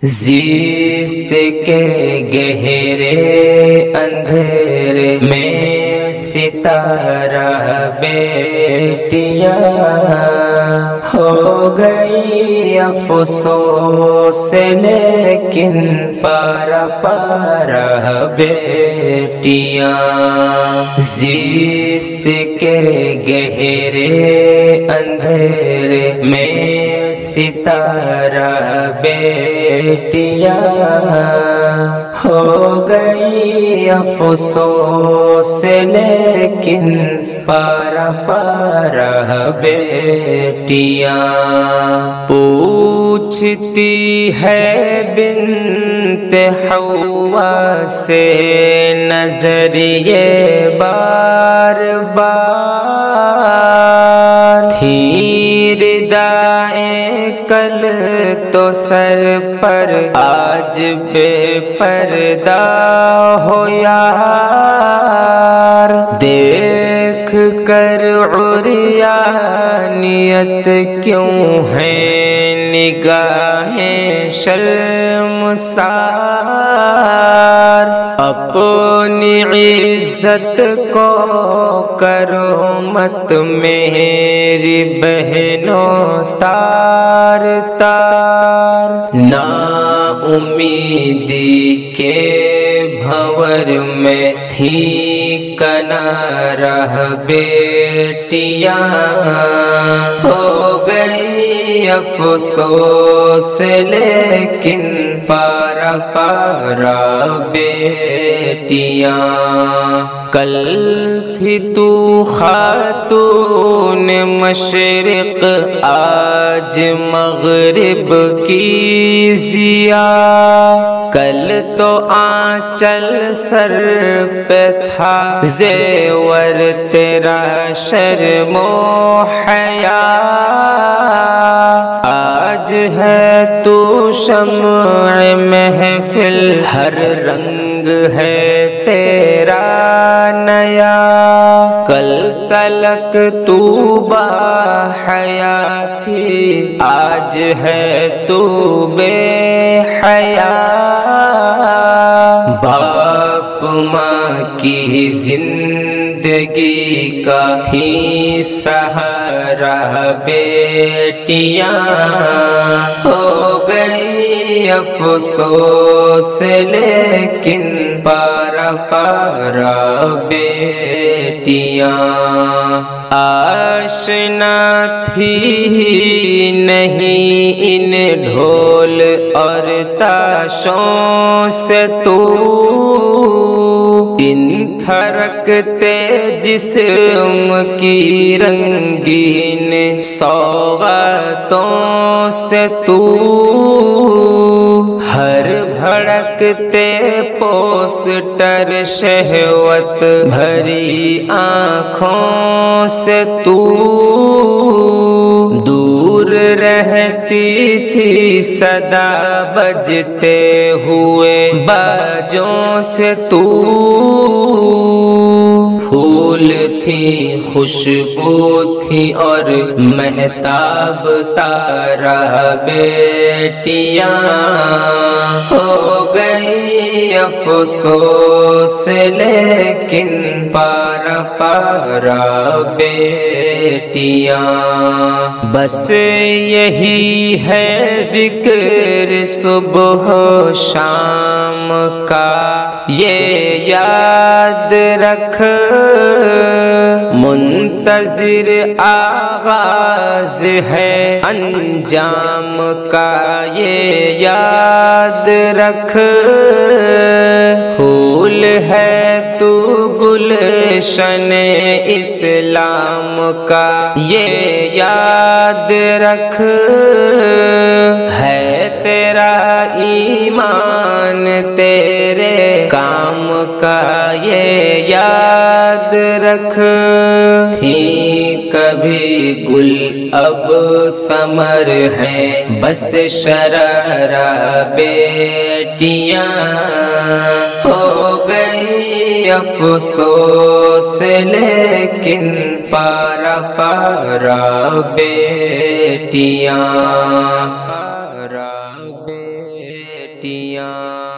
زیست کے گہرے اندھیرے میں ستارہ بیٹیاں ہو گئی افسوس، لیکن پارا پارا بیٹیاں۔ زیست کے گہرے اندھیرے میں ستارہ بیٹیاں ہو گئی افسوس، لیکن پارا پارا بیٹیاں۔ پوچھتی ہے بنت حوا سے نظریے بار بار، تھی ردائیں کل تو سر پر، آج بے پردہ ہو یار۔ دیکھ کر عریانیت کیوں ہے نگاہیں شرمسار، اپنی عزت کو کرو مت میری بہنوں تار تار۔ نا امیدی کے بھنور میں تھی کنارہ بیٹیاں، ہو گئی افسوس، لیکن پارا پارا بیٹیاں۔ کل تھی تو خاتون مشرق، آج مغرب کی ضیا۔ کل تو آنچل سر پہ تھا زیور تیرا شرم و حیا، آج ہے تو شمع محفل، ہر رنگ ہے تیرا نیا۔ کل تلک تو باحیا تھی، آج ہے تو بے حیا۔ باپ ماں کی زندگی کا تھی سہارا بیٹیاں، ہو گئی افسوس، لیکن پارا پارا بیٹیاں۔ آشنا تھی نہیں ان ڈھول اور تاشوں سے تو، ان تھرکتے جسم کی رنگین سوغاتوں سے تو، ہر بھڑکتے پوسٹر شہوت بھری آنکھوں سے تو، دور رہتی تھی صدا بجتے ہوئے باجوں سے تو، پھول تھی خوشبو تھی اور مہتاب تارا بیٹیاں، ہو گئی افسوس، لیکن پارا پارا بیٹیاں۔ بس یہی ہے ذکر صبح و شام کا، یہ یاد رکھ منتظر آغاز ہے انجام کا، یہ یاد رکھ پھول ہے تو گلشن اسلام کا، یہ یاد رکھ ہے تیرا ایمان تیرے کام کا، یہ یاد رکھ۔ تھی کبھی گل اب ثمر ہے، بس شرارہ بیٹیاں، ہو گئی افسوس، لیکن پارا پارا بیٹیاں۔ بیٹیاں۔